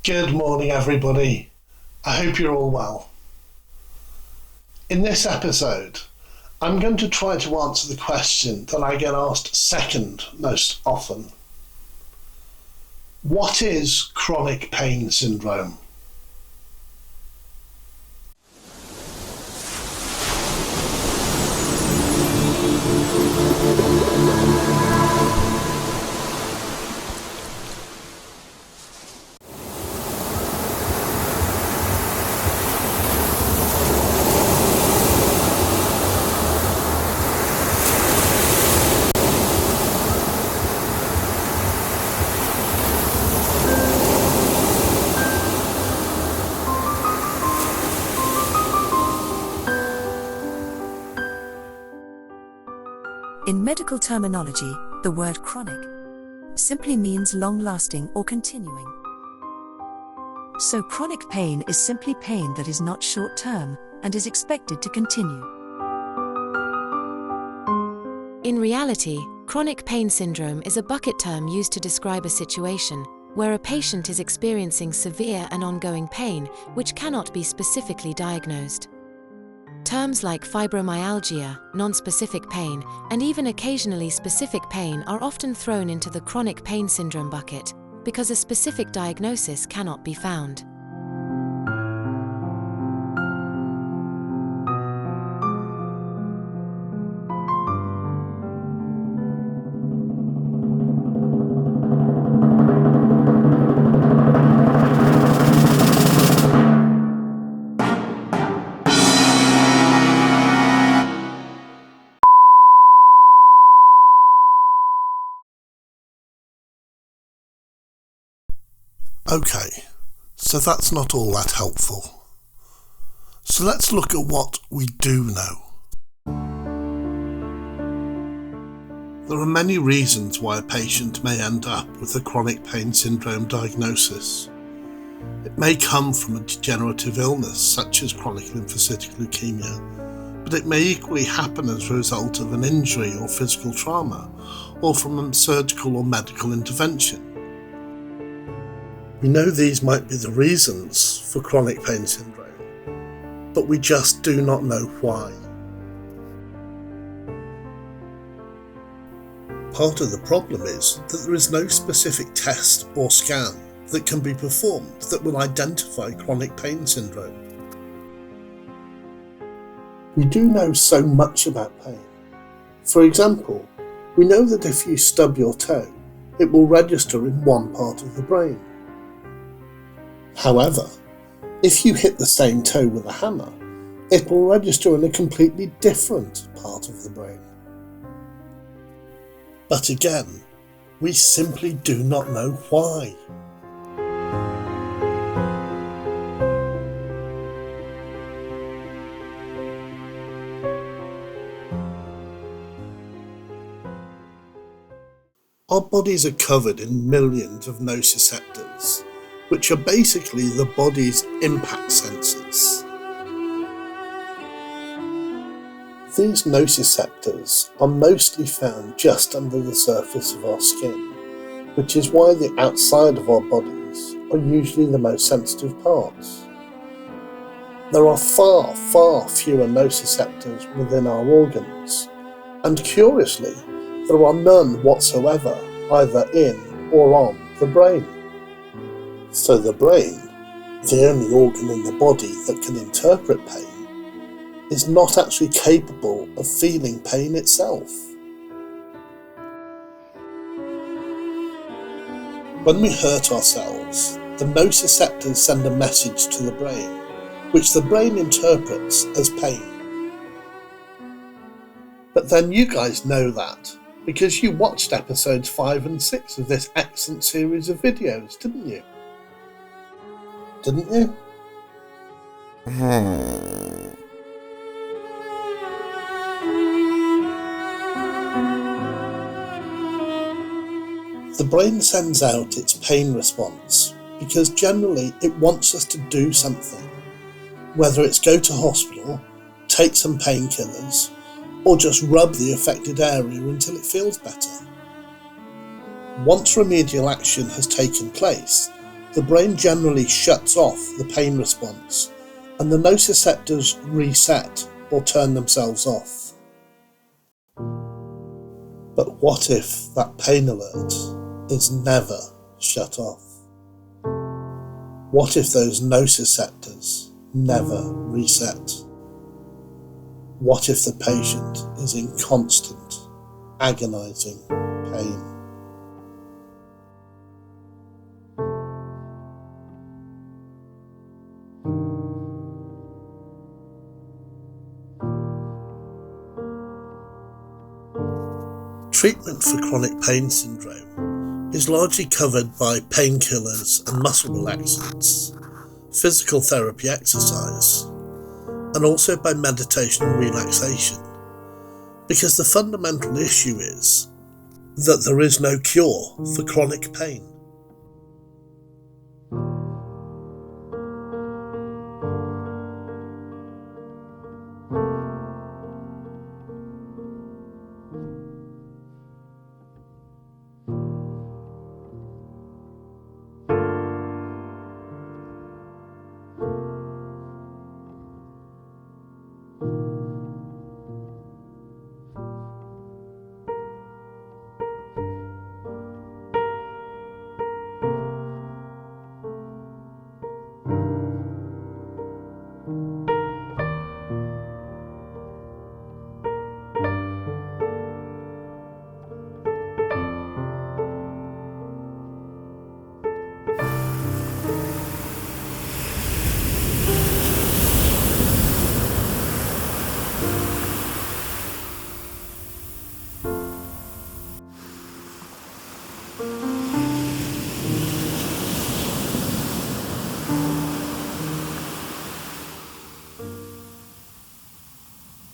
Good morning, everybody. I hope you're all well. In this episode, I'm going to try to answer the question that I get asked second most often. What is chronic pain syndrome? In medical terminology, the word chronic simply means long-lasting or continuing. So chronic pain is simply pain that is not short-term and is expected to continue. In reality, chronic pain syndrome is a bucket term used to describe a situation where a patient is experiencing severe and ongoing pain which cannot be specifically diagnosed. Terms like fibromyalgia, non-specific pain, and even occasionally specific pain are often thrown into the chronic pain syndrome bucket because a specific diagnosis cannot be found. Okay, so that's not all that helpful. So let's look at what we do know. There are many reasons why a patient may end up with a chronic pain syndrome diagnosis. It may come from a degenerative illness such as chronic lymphocytic leukemia, but it may equally happen as a result of an injury or physical trauma, or from a surgical or medical intervention. We know these might be the reasons for chronic pain syndrome, but we just do not know why. Part of the problem is that there is no specific test or scan that can be performed that will identify chronic pain syndrome. We do know so much about pain. For example, we know that if you stub your toe, it will register in one part of the brain. However, if you hit the same toe with a hammer, it will register in a completely different part of the brain. But again, we simply do not know why. Our bodies are covered in millions of nociceptors, which are basically the body's impact sensors. These nociceptors are mostly found just under the surface of our skin, which is why the outside of our bodies are usually the most sensitive parts. There are far, far fewer nociceptors within our organs, and curiously, there are none whatsoever either in or on the brain. So the brain, the only organ in the body that can interpret pain, is not actually capable of feeling pain itself. When we hurt ourselves, the nociceptors send a message to the brain, which the brain interprets as pain. But then you guys know that, because you watched episodes 5 and 6 of this excellent series of videos, didn't you? Didn't you? The brain sends out its pain response because generally it wants us to do something, whether it's go to hospital, take some painkillers, or just rub the affected area until it feels better. Once remedial action has taken place, the brain generally shuts off the pain response and the nociceptors reset or turn themselves off. But what if that pain alert is never shut off? What if those nociceptors never reset? What if the patient is in constant, agonizing pain? Treatment for chronic pain syndrome is largely covered by painkillers and muscle relaxants, physical therapy exercise, and also by meditation and relaxation, because the fundamental issue is that there is no cure for chronic pain.